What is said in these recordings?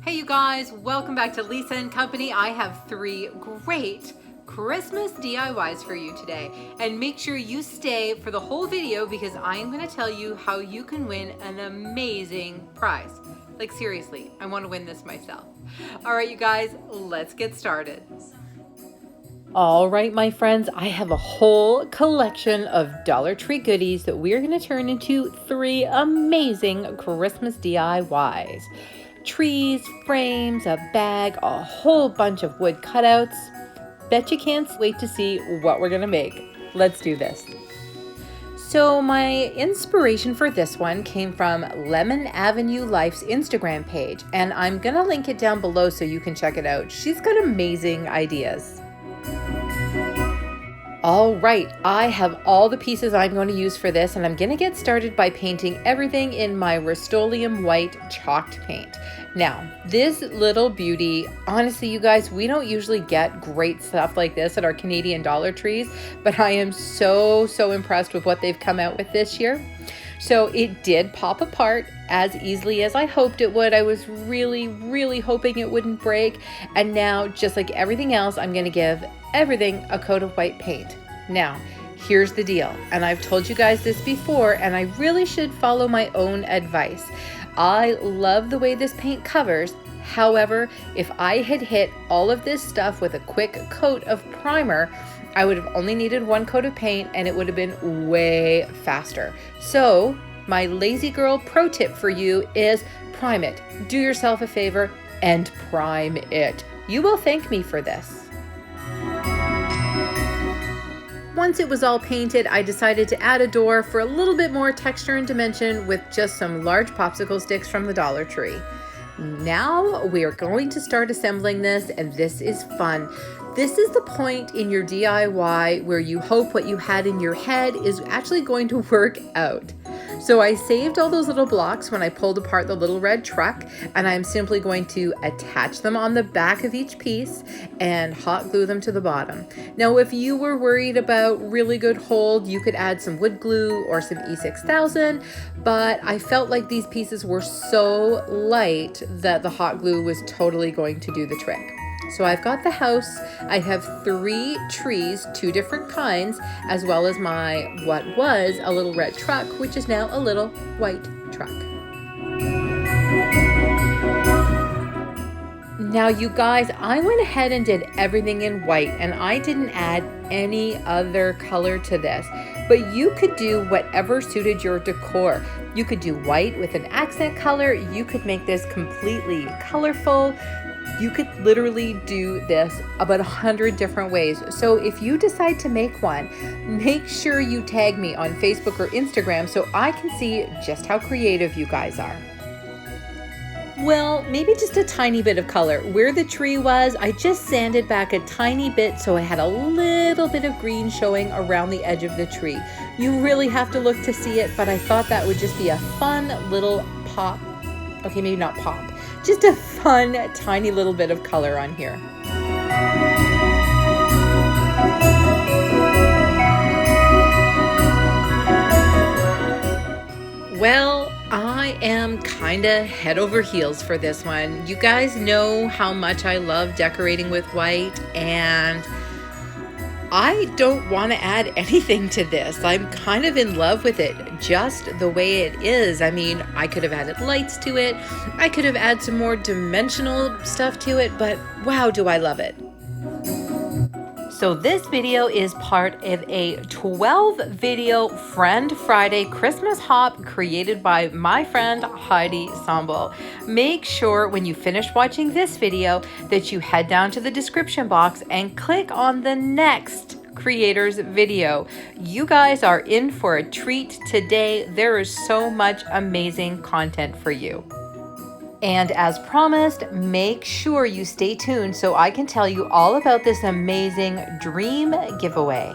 Hey you guys, welcome back to Lisa and Company. I have 3 great Christmas DIYs for you today. And make sure you stay for the whole video because I am going to tell you how you can win an amazing prize. Like seriously, I want to win this myself. All right, you guys, let's get started. All right, my friends, I have a whole collection of Dollar Tree goodies that we're going to turn into 3 amazing Christmas DIYs. Trees, frames, a bag, a whole bunch of wood cutouts. Bet you can't wait to see what we're gonna make. Let's do this. So my inspiration for this one came from Lemon Avenue Life's Instagram page, and I'm gonna link it down below so you can check it out. She's got amazing ideas. All right, I have all the pieces I'm going to use for this, and I'm going to get started by painting everything in my Rust-Oleum white chalked paint. Now, this little beauty, honestly, you guys, we don't usually get great stuff like this at our Canadian Dollar Trees, but I am so impressed with what they've come out with this year. So it did pop apart as easily as I hoped it would. I was really hoping it wouldn't break. And now, just like everything else, I'm going to give everything a coat of white paint. Now, here's the deal. And I've told you guys this before, and I really should follow my own advice. I love the way this paint covers. However, if I had hit all of this stuff with a quick coat of primer, I would have only needed 1 coat of paint and it would have been way faster. So my lazy girl pro tip for you is prime it. Do yourself a favor and prime it. You will thank me for this. Once it was all painted, I decided to add a door for a little bit more texture and dimension with just some large popsicle sticks from the Dollar Tree. Now we are going to start assembling this, and this is fun. This is the point in your DIY where you hope what you had in your head is actually going to work out. So I saved all those little blocks when I pulled apart the little red truck, and I'm simply going to attach them on the back of each piece and hot glue them to the bottom. Now, if you were worried about really good hold, you could add some wood glue or some E6000, but I felt like these pieces were so light that the hot glue was totally going to do the trick. So I've got the house, I have 3 trees, 2 different kinds, as well as what was a little red truck, which is now a little white truck. Now you guys, I went ahead and did everything in white, and I didn't add any other color to this, but you could do whatever suited your decor. You could do white with an accent color, you could make this completely colorful. You could literally do this about 100 different ways. So if you decide to make one, make sure you tag me on Facebook or Instagram so I can see just how creative you guys are. Well, maybe just a tiny bit of color. Where the tree was, I just sanded back a tiny bit so I had a little bit of green showing around the edge of the tree. You really have to look to see it, but I thought that would just be a fun little pop. Okay, maybe not pop. Just a fun, tiny little bit of color on here. Well, I am kinda head over heels for this one. You guys know how much I love decorating with white, and I don't want to add anything to this. I'm kind of in love with it just the way it is. I mean, I could have added lights to it. I could have added some more dimensional stuff to it, but wow, do I love it. So this video is part of a 12 video Friend Friday Christmas hop created by my friend Heidi Sambal. Make sure when you finish watching this video that you head down to the description box and click on the next creator's video. You guys are in for a treat today. There is so much amazing content for you. And as promised, make sure you stay tuned so I can tell you all about this amazing dream giveaway.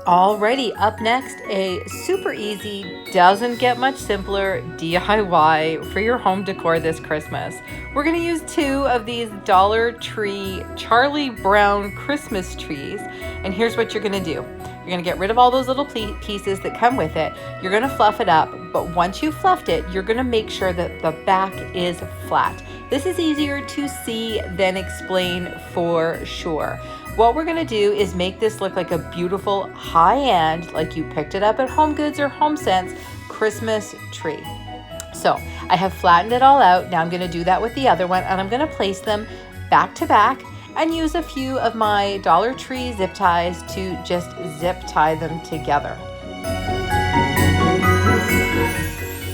Alrighty, up next, a super easy, doesn't get much simpler DIY for your home decor this Christmas. We're gonna use 2 of these Dollar Tree Charlie Brown Christmas trees. And here's what you're gonna do. You're gonna get rid of all those little pieces that come with it. You're gonna fluff it up, but once you've fluffed it, you're gonna make sure that the back is flat. This is easier to see than explain for sure. What we're gonna do is make this look like a beautiful high-end, like you picked it up at Home Goods or HomeSense, Christmas tree. So I have flattened it all out. Now I'm gonna do that with the other one, and I'm gonna place them back to back and use a few of my Dollar Tree zip ties to just zip tie them together.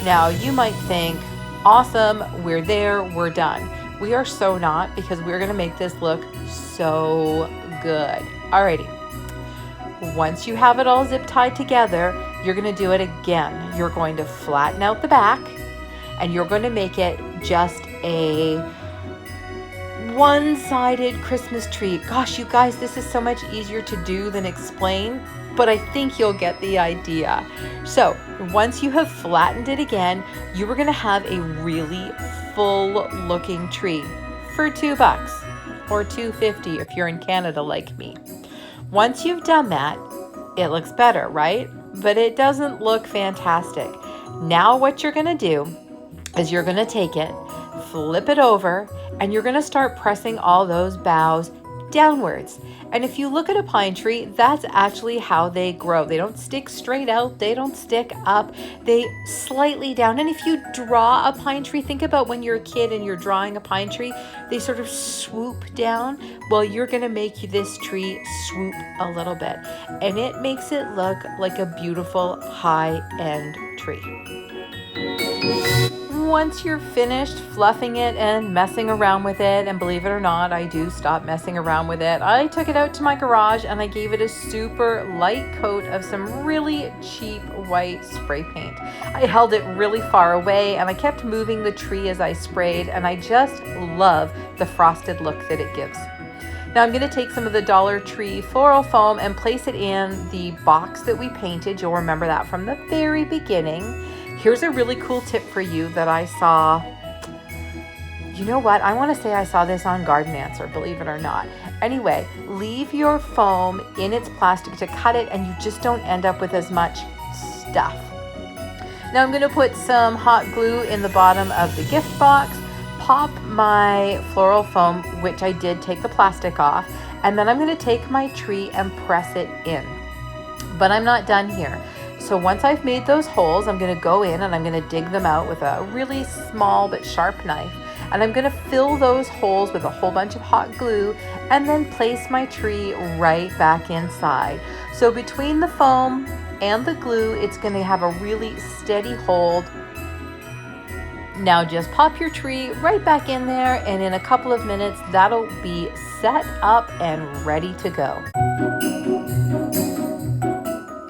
Now you might think, awesome, we're there, we're done. We are so not, because we're gonna make this look so good. Alrighty. Once you have it all zip tied together, you're gonna do it again. You're going to flatten out the back, and you're going to make it just a one-sided Christmas tree. Gosh, you guys, this is so much easier to do than explain, but I think you'll get the idea. So once you have flattened it again, you are going to have a really full looking tree for $2 or $2.50 if you're in Canada like me. Once you've done that, it looks better, right? But it doesn't look fantastic. Now what you're going to do is you're going to take it, flip it over, and you're going to start pressing all those boughs downwards. And if you look at a pine tree, that's actually how they grow. They don't stick straight out, they don't stick up, they slightly down. And if you draw a pine tree, think about when you're a kid and you're drawing a pine tree, they sort of swoop down. Well, you're going to make this tree swoop a little bit, and it makes it look like a beautiful high-end tree. Once you're finished fluffing it and messing around with it, and believe it or not, I do stop messing around with it, I took it out to my garage and I gave it a super light coat of some really cheap white spray paint. I held it really far away and I kept moving the tree as I sprayed, and I just love the frosted look that it gives. Now I'm going to take some of the Dollar Tree floral foam and place it in the box that we painted. You'll remember that from the very beginning. Here's a really cool tip for you that I saw. You know what? I want to say I saw this on Garden Answer, believe it or not. Anyway, leave your foam in its plastic to cut it, and you just don't end up with as much stuff. Now I'm going to put some hot glue in the bottom of the gift box, pop my floral foam, which I did take the plastic off, and then I'm going to take my tree and press it in. But I'm not done here. So once I've made those holes, I'm going to go in and I'm going to dig them out with a really small but sharp knife. And I'm going to fill those holes with a whole bunch of hot glue and then place my tree right back inside. So between the foam and the glue, it's going to have a really steady hold. Now just pop your tree right back in there, and in a couple of minutes, that'll be set up and ready to go.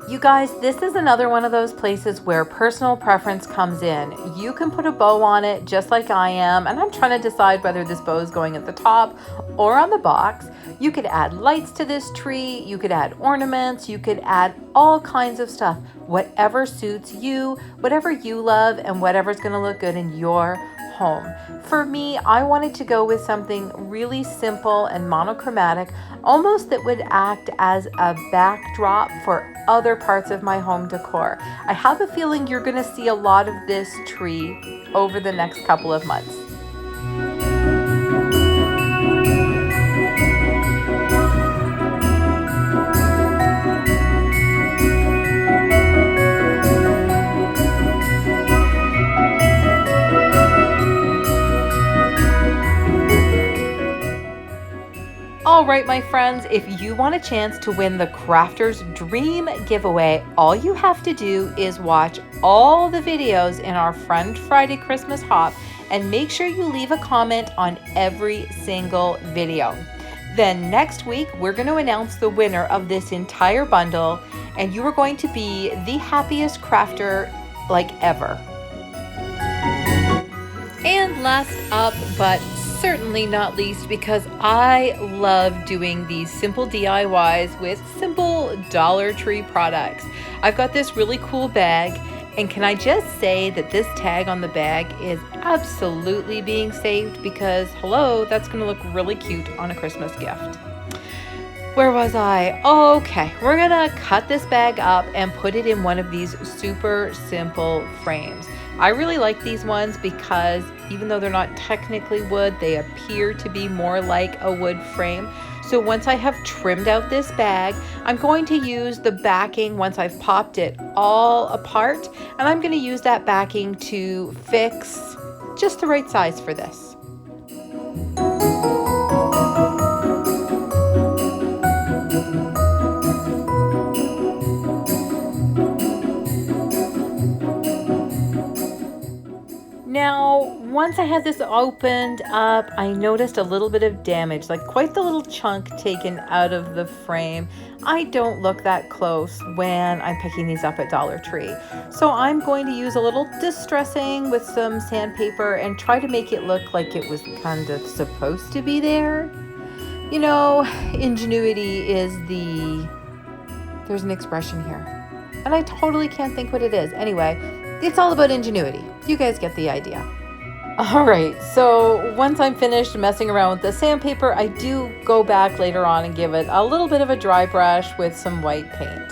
You guys, this is another one of those places where personal preference comes in. You can put a bow on it just like I am, and I'm trying to decide whether this bow is going at the top or on the box. You could add lights to this tree, you could add ornaments, you could add all kinds of stuff. Whatever suits you, whatever you love, and whatever's going to look good in your home. For me, I wanted to go with something really simple and monochromatic, almost that would act as a backdrop for other parts of my home decor. I have a feeling you're going to see a lot of this tree over the next couple of months. All right, my friends, if you want a chance to win the Crafter's Dream giveaway, all you have to do is watch all the videos in our Friend Friday Christmas Hop and make sure you leave a comment on every single video. Then next week, we're going to announce the winner of this entire bundle, and you are going to be the happiest crafter like ever. And last up, but certainly not least, because I love doing these simple DIYs with simple Dollar Tree products. I've got this really cool bag, and can I just say that this tag on the bag is absolutely being saved because, hello, that's going to look really cute on a Christmas gift. Where was I? Okay, we're gonna cut this bag up and put it in one of these super simple frames. I really like these ones because even though they're not technically wood, they appear to be more like a wood frame. So once I have trimmed out this bag, I'm going to use the backing once I've popped it all apart, and I'm going to use that backing to fix just the right size for this. Now, once I had this opened up, I noticed a little bit of damage, like quite the little chunk taken out of the frame. I don't look that close when I'm picking these up at Dollar Tree. So I'm going to use a little distressing with some sandpaper and try to make it look like it was kind of supposed to be there. You know, ingenuity is there's an expression here, and I totally can't think what it is. Anyway, it's all about ingenuity. You guys get the idea. All right, so once I'm finished messing around with the sandpaper, I do go back later on and give it a little bit of a dry brush with some white paint.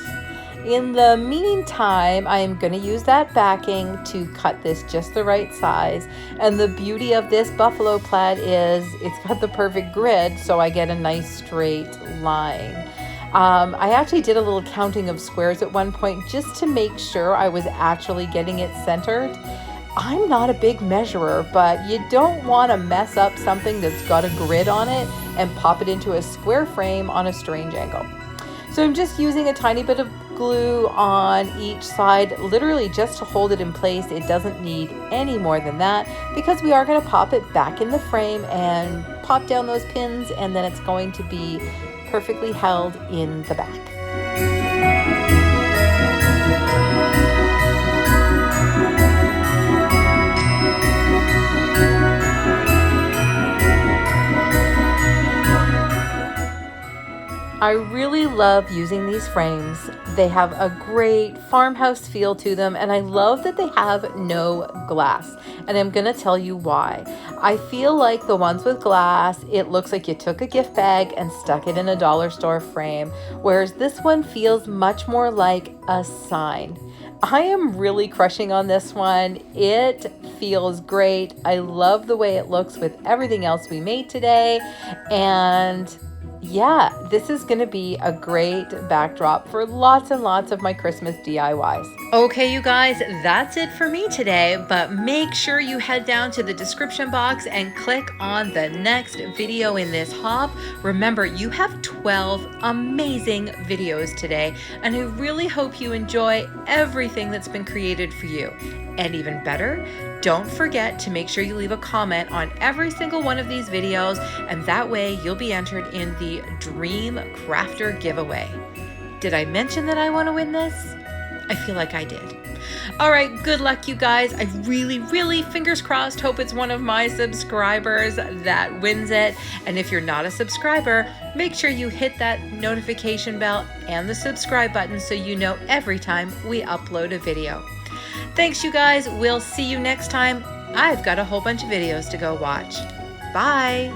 In the meantime, I am going to use that backing to cut this just the right size. And the beauty of this buffalo plaid is it's got the perfect grid, so I get a nice straight line. I actually did a little counting of squares at one point just to make sure I was actually getting it centered. I'm not a big measurer, but you don't want to mess up something that's got a grid on it and pop it into a square frame on a strange angle. So I'm just using a tiny bit of glue on each side, literally just to hold it in place. It doesn't need any more than that because we are going to pop it back in the frame and pop down those pins, and then it's going to be perfectly held in the back. I really love using these frames. They have a great farmhouse feel to them, and I love that they have no glass. And I'm gonna tell you why. I feel like the ones with glass, it looks like you took a gift bag and stuck it in a dollar store frame, whereas this one feels much more like a sign. I am really crushing on this one. It feels great. I love the way it looks with everything else we made today, and yeah, this is going to be a great backdrop for lots and lots of my Christmas DIYs. Okay, you guys, that's it for me today, but make sure you head down to the description box and click on the next video in this hop. Remember, you have 12 amazing videos today, and I really hope you enjoy everything that's been created for you. And even better, don't forget to make sure you leave a comment on every single one of these videos, and that way you'll be entered in the Dream Crafter giveaway. Did I mention that I want to win this? I feel like I did. All right, good luck, you guys. I really, fingers crossed, hope it's one of my subscribers that wins it. And if you're not a subscriber, make sure you hit that notification bell and the subscribe button so you know every time we upload a video. Thanks, you guys. We'll see you next time. I've got a whole bunch of videos to go watch. Bye.